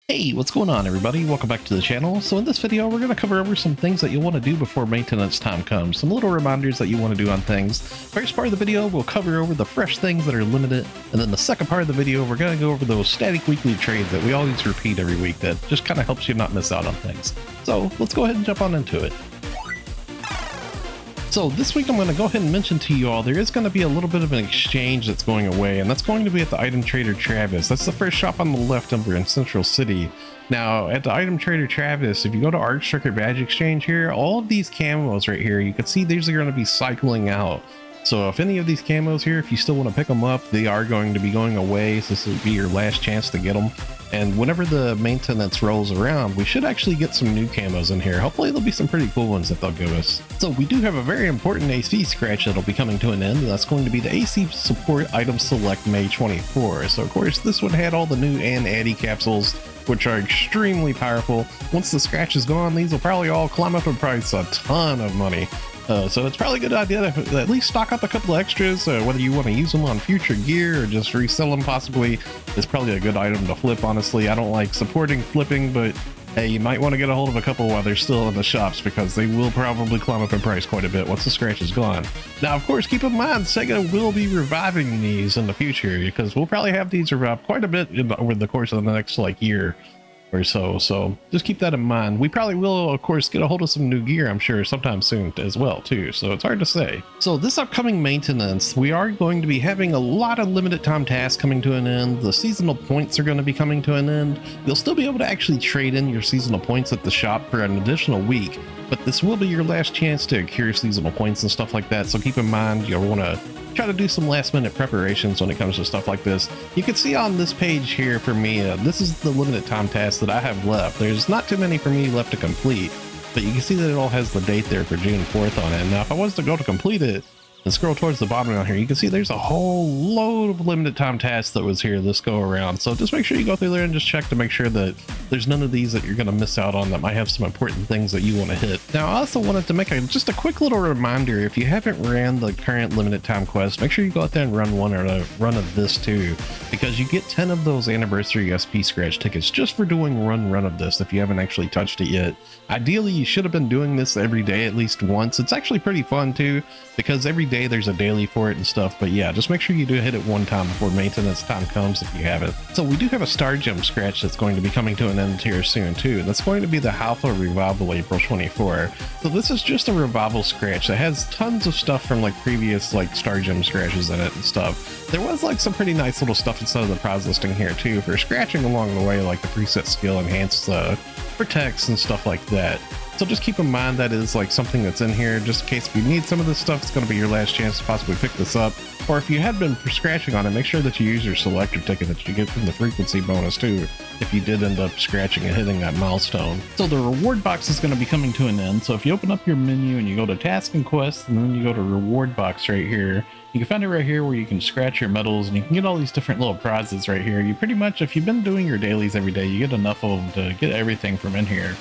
Hey, what's going on everybody? Welcome back to the channel. So in this video, we're going to cover over some things that you'll want to do before maintenance time comes. Some little reminders that you want to do on things. First part of the video, we'll cover over the fresh things that are limited. And then the second part of the video, we're going to go over those static weekly trades that we always repeat every week that just kind of helps you not miss out on things. So let's go ahead and jump on into it. So this week I'm going to go ahead and mention to you all there is going to be a little bit of an exchange that's going away, and that's going to be at the Item Trader Travis. That's the first shop on the left over in Central City. Now at the Item Trader Travis, if you go to Arks Record Badge Exchange here, all of these camos right here, you can see these are going to be cycling out. So if any of these camos here, if you still want to pick them up, they are going to be going away. So this will be your last chance to get them. And whenever the maintenance rolls around, we should actually get some new camos in here. Hopefully there'll be some pretty cool ones that they'll give us. So we do have a very important AC scratch that'll be coming to an end. That's going to be the AC Support Item Select May 24. So of course this one had all the new and Addy capsules, which are extremely powerful. Once the scratch is gone, these will probably all climb up in price a ton of money. So it's probably a good idea to at least stock up a couple of extras, whether you want to use them on future gear or just resell them possibly. It's probably a good item to flip, honestly. I don't like supporting flipping, but hey, you might want to get a hold of a couple while they're still in the shops because they will probably climb up in price quite a bit once the scratch is gone. Now, of course, keep in mind, SEGA will be reviving these in the future because we'll probably have these revived quite a bit over the course of the next year or so just keep that in mind. We probably will of course get a hold of some new gear, I'm sure, sometime soon as well too, so it's hard to say. So this upcoming maintenance, we are going to be having a lot of limited time tasks coming to an end. The seasonal points are going to be coming to an end. You'll still be able to actually trade in your seasonal points at the shop for an additional week, but this will be your last chance to accrue seasonal points and stuff like that, so keep in mind you'll want to try to do some last minute preparations when it comes to stuff like this. You can see on this page here for me, this is the limited time task that I have left. There's not too many for me left to complete, but you can see that it all has the date there for June 4th on it. Now if I was to go to complete it and scroll towards the bottom down here, you can see there's a whole load of limited time tasks that was here this go around. So just make sure you go through there and just check to make sure that there's none of these that you're going to miss out on that might have some important things that you want to hit. Now I also wanted to make just a quick little reminder, if you haven't ran the current limited time quest, make sure you go out there and run one, or a run of this too, because you get 10 of those anniversary SP scratch tickets just for doing run of this if you haven't actually touched it yet. Ideally you should have been doing this every day at least once. It's actually pretty fun too, because every day there's a daily for it and stuff. But yeah, just make sure you do hit it one time before maintenance time comes if you haven't. So we do have a star gem scratch that's going to be coming to an end here soon too. That's going to be the Halpa Revival April 24. So this is just a revival scratch that has tons of stuff from previous star gem scratches in it and stuff. There was some pretty nice little stuff inside of the prize listing here too for scratching along the way, like the preset skill enhanced protects and stuff like that. So just keep in mind that is something that's in here just in case if you need some of this stuff. It's going to be your last chance to possibly pick this up, or if you had been scratching on it, make sure that you use your selector ticket that you get from the frequency bonus too if you did end up scratching and hitting that milestone. So the reward box is going to be coming to an end. So if you open up your menu and you go to task and quest and then you go to reward box right here, you can find it right here where you can scratch your medals and you can get all these different little prizes right here. You pretty much, if you've been doing your dailies every day, you get enough of them to get everything from in here.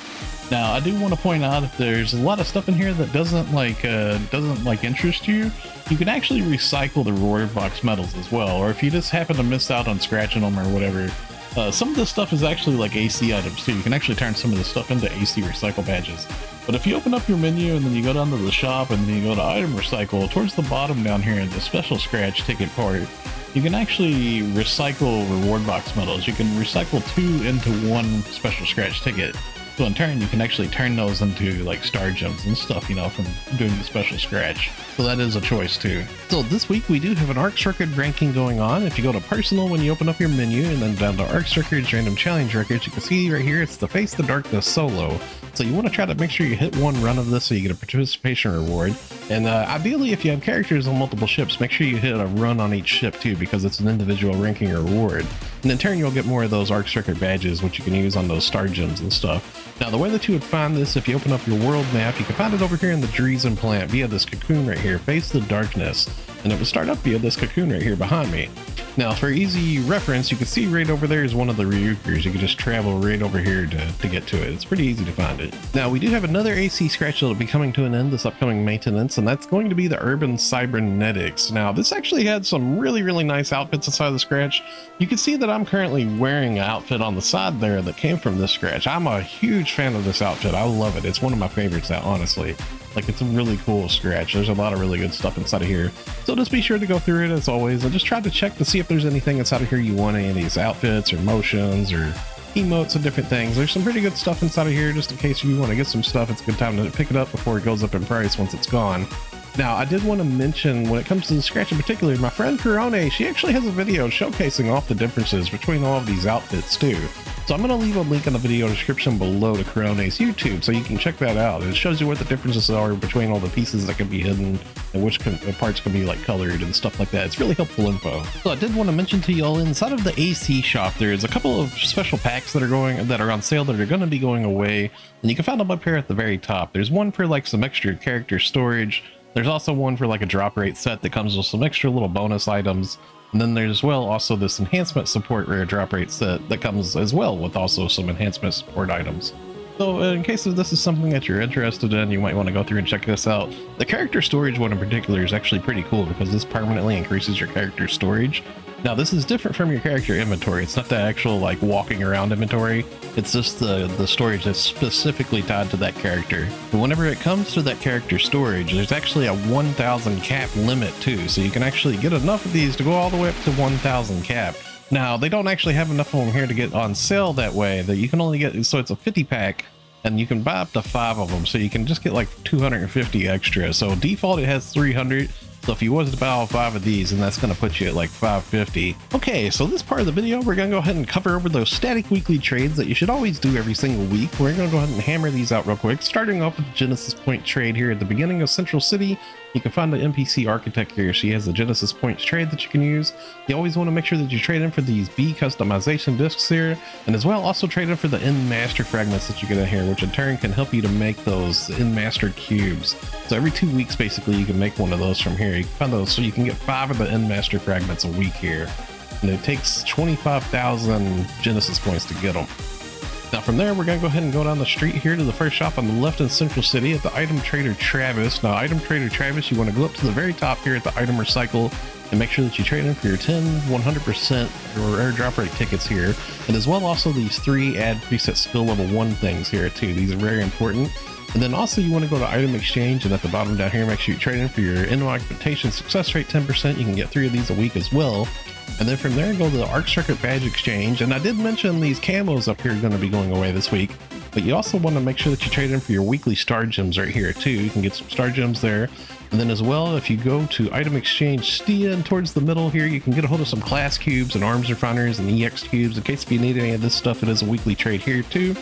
Now I do want to point out, if there's a lot of stuff in here that doesn't interest you, you can actually recycle the reward box medals as well, or if you just happen to miss out on scratching them or whatever. Some of this stuff is actually AC items too. You can actually turn some of this stuff into AC recycle badges. But if you open up your menu and then you go down to the shop and then you go to item recycle, towards the bottom down here in the special scratch ticket part, you can actually recycle reward box medals. You can recycle 2 into 1 special scratch ticket. So in turn, you can actually turn those into star gems and stuff, from doing the special scratch. So that is a choice too. So this week we do have an Arks record ranking going on. If you go to personal when you open up your menu and then down to Arks records, random challenge records, you can see right here it's the Face the Darkness solo. So you want to try to make sure you hit one run of this so you get a participation reward. And ideally, if you have characters on multiple ships, make sure you hit a run on each ship too, because it's an individual ranking reward. And in turn, you'll get more of those Arks record badges, which you can use on those star gems and stuff. Now, the way that you would find this, if you open up your world map, you can find it over here in the Dreesen plant via this cocoon right here, Face the Darkness. and it would start up via this cocoon right here behind me. Now, for easy reference, you can see right over there is one of the Ryukers. You can just travel right over here to get to it. It's pretty easy to find it. Now, we do have another AC scratch that'll be coming to an end this upcoming maintenance, and that's going to be the Urban Cybernetics. Now, this actually had some really, really nice outfits inside the scratch. You can see that I'm currently wearing an outfit on the side there that came from this scratch. I'm a huge fan of this outfit. I love it. It's one of my favorites, honestly. Like, it's a really cool scratch. There's a lot of really good stuff inside of here. So just be sure to go through it as always, and just try to check to see if there's anything inside of here you want, any of these outfits or motions or emotes and different things. There's some pretty good stuff inside of here, just in case you want to get some stuff. It's a good time to pick it up before it goes up in price once it's gone. Now, I did want to mention, when it comes to the scratch in particular, my friend Corone, she actually has a video showcasing all the differences between all of these outfits too. So I'm going to leave a link in the video description below to Corone's YouTube so you can check that out. It shows you what the differences are between all the pieces that can be hidden and which parts can be like colored and stuff like that. It's really helpful info. So I did want to mention to y'all, inside of the AC shop, there's a couple of special packs that are on sale that are going to be going away, and you can find them up here at the very top. There's one for like some extra character storage. There's also one for like a drop rate set that comes with some extra little bonus items. And then there's also this enhancement support rare drop rate set that comes as well with also some enhancement support items. So in case this is something that you're interested in, you might want to go through and check this out. The character storage one in particular is actually pretty cool because this permanently increases your character storage. Now, this is different from your character inventory. It's not the actual like walking around inventory. It's just the storage that's specifically tied to that character. But whenever it comes to that character storage, there's actually a 1,000 cap limit too. So you can actually get enough of these to go all the way up to 1,000 cap. Now, they don't actually have enough of them here to get on sale that way. That you can only get, so it's a 50 pack. And you can buy up to 5 of them, so you can just get like 250 extra. So default, it has 300. So if you was to buy all 5 of these, then that's going to put you at like 550. Okay, so this part of the video, we're going to go ahead and cover over those static weekly trades that you should always do every single week. We're going to go ahead and hammer these out real quick, starting off with the Genesis Point trade here at the beginning of Central City. You can find the NPC architect here. She has the Genesis Points trade that you can use. You always want to make sure that you trade in for these B customization discs here, and as well also trade in for the End Master fragments that you get in here, which in turn can help you to make those End Master cubes. So every 2 weeks, basically, you can make one of those from here. You can find those, so you can get 5 of the End Master fragments a week here. And it takes 25,000 Genesis points to get them. Now from there, we're going to go ahead and go down the street here to the first shop on the left in Central City at the Item Trader Travis. Now, Item Trader Travis, you want to go up to the very top here at the Item Recycle and make sure that you trade in for your 10 100% or rare drop rate tickets here. And as well also these 3 add preset skill level 1 things here too. These are very important. And then also you want to go to Item Exchange, and at the bottom down here, make sure you trade in for your Inno Augmentation success rate 10%. You can get 3 of these a week as well. And then from there, go to the Arks Circuit Badge Exchange. And I did mention these camos up here are going to be going away this week, but you also want to make sure that you trade in for your weekly star gems right here too. You can get some star gems there. And then as well, if you go to Item Exchange Stia and towards the middle here, you can get a hold of some class cubes and arms refiners and EX cubes. In case if you need any of this stuff, it is a weekly trade here too.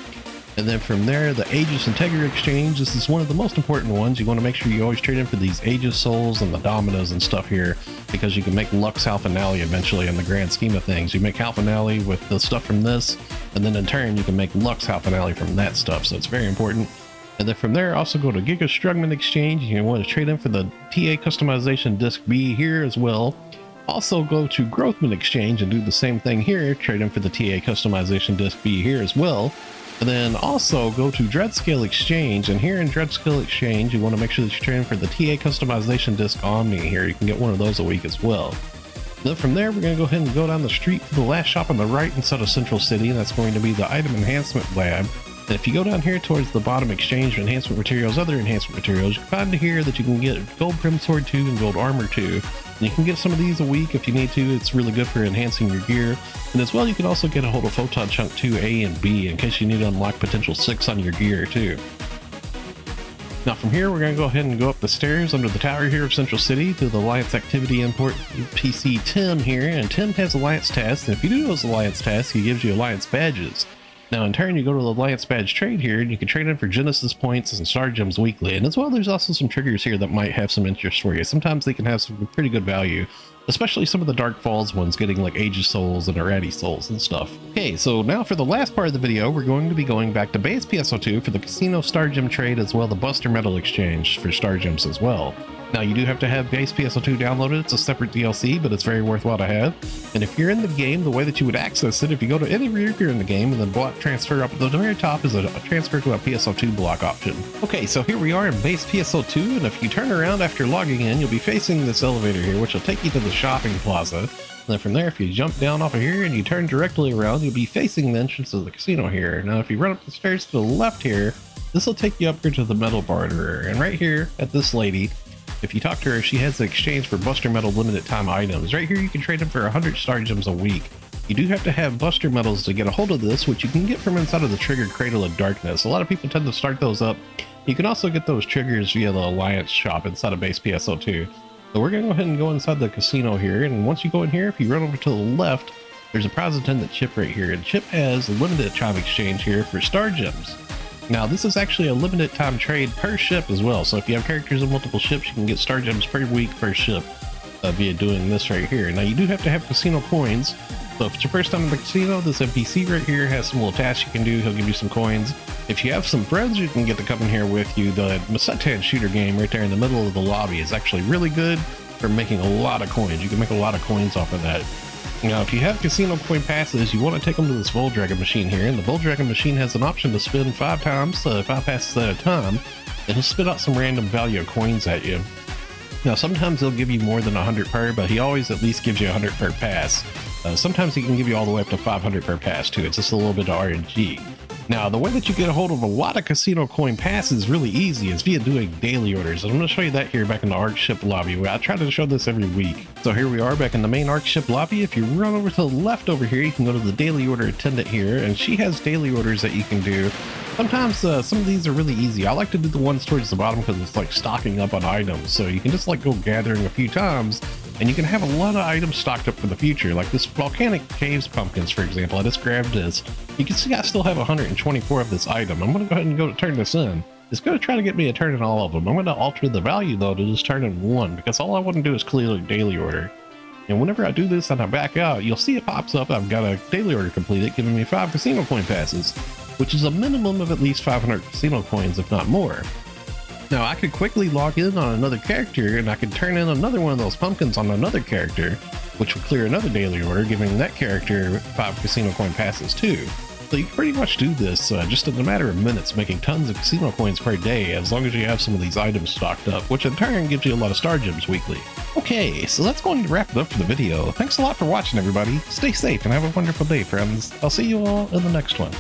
And then from there, the Aegis Integra Exchange. This is one of the most important ones. You want to make sure you always trade in for these Aegis Souls and the Dominos and stuff here, because you can make Lux Halfinale eventually in the grand scheme of things. You make Halfinale with the stuff from this, and then in turn, you can make Lux Halfinale from that stuff. So it's very important. And then from there, also go to Giga Strugman Exchange. You want to trade in for the TA Customization Disc B here as well. Also go to Growthman Exchange and do the same thing here. Trade in for the TA Customization Disc B here as well. And then also go to Dreadscale Exchange, and here in Dreadscale Exchange, you want to make sure that you trade in for the TA Customization Disc Omni here. You can get one of those a week as well. Then from there, we're going to go ahead and go down the street to the last shop on the right inside of Central City, and that's going to be the Item Enhancement Lab. And if you go down here towards the bottom exchange of enhancement materials, other enhancement materials, you can find here that you can get Gold Prim Sword 2 and Gold Armor 2. And you can get some of these a week if you need to. It's really good for enhancing your gear. And as well, you can also get a hold of Photon Chunk 2A and B in case you need to unlock potential 6 on your gear too. Now from here, we're going to go ahead and go up the stairs under the tower here of Central City to the Alliance Activity Import PC Tim here. And Tim has Alliance tasks, and if you do those Alliance tasks, he gives you Alliance badges. Now in turn, you go to the Alliance Badge Trade here, and you can trade in for Genesis points and Star Gems weekly. And as well, there's also some triggers here that might have some interest for you. Sometimes they can have some pretty good value, especially some of the Dark Falls ones, getting like Aegis Souls and Arati Souls and stuff. Okay, so now for the last part of the video, we're going to be going back to base PSO2 for the Casino Star Gem trade, as well the Buster Metal Exchange for Star Gems as well. Now you do have to have base PSO2 downloaded. It's a separate DLC, but it's very worthwhile to have. And if you're in the game, the way that you would access it, if you go to any rear in the game and then block transfer up at the very top is a transfer to a PSO2 block option. Okay, so here we are in base PSO2, and if you turn around after logging in, you'll be facing this elevator here, which will take you to the shopping plaza. And then from there, if you jump down off of here and you turn directly around, you'll be facing the entrance of the casino here. Now, if you run up the stairs to the left here, this will take you up here to the metal barterer. And right here at this lady, if you talk to her, she has the exchange for Buster Metal limited time items. Right here, you can trade them for 100 star gems a week. You do have to have Buster Metals to get a hold of this, which you can get from inside of the Trigger Cradle of Darkness. A lot of people tend to start those up. You can also get those triggers via the Alliance shop inside of base PSO2. So we're going to go ahead and go inside the casino here. And once you go in here, if you run over to the left, there's a prize attendant Chip right here. And Chip has a limited time exchange here for star gems. Now, this is actually a limited time trade per ship as well. So if you have characters on multiple ships, you can get star gems per week per ship via doing this right here. Now, you do have to have casino coins. So if it's your first time in the casino, this NPC right here has some little tasks you can do. He'll give you some coins. If you have some friends, you can get to come in here with you. The Masetan shooter game right there in the middle of the lobby is actually really good for making a lot of coins. You can make a lot of coins off of that. Now, if you have casino coin passes, you want to take them to this Voldragon machine here, and the Voldragon machine has an option to spin 5 passes at a time, and he'll spit out some random value of coins at you. Now, sometimes he'll give you more than 100 per, but he always at least gives you 100 per pass. Sometimes he can give you all the way up to 500 per pass too. It's just a little bit of RNG. Now, the way that you get a hold of a lot of casino coin passes really easy is via doing daily orders. And I'm going to show you that here back in the Arks ship lobby. I try to show this every week. So here we are back in the main Arks ship lobby. If you run over to the left over here, you can go to the daily order attendant here, and she has daily orders that you can do. Sometimes some of these are really easy. I like to do the ones towards the bottom because it's like stocking up on items. So you can just like go gathering a few times, and you can have a lot of items stocked up for the future. Like this volcanic caves pumpkins, for example. I just grabbed this. You can see I still have 124 of this item. I'm going to go ahead and go to turn this in. It's going to try to get me to turn in all of them. I'm going to alter the value though to just turn in 1, because all I want to do is clear the daily order. And whenever I do this and I back out, you'll see it pops up. I've got a daily order completed, giving me 5 casino coin passes, which is a minimum of at least 500 casino coins, if not more. Now, I could quickly log in on another character, and I could turn in another one of those pumpkins on another character, which will clear another daily order, giving that character 5 casino coin passes too. So you can pretty much do this just in a matter of minutes, making tons of casino coins per day, as long as you have some of these items stocked up, which in turn gives you a lot of star gems weekly. Okay, so that's going to wrap it up for the video. Thanks a lot for watching, everybody. Stay safe and have a wonderful day, friends. I'll see you all in the next one.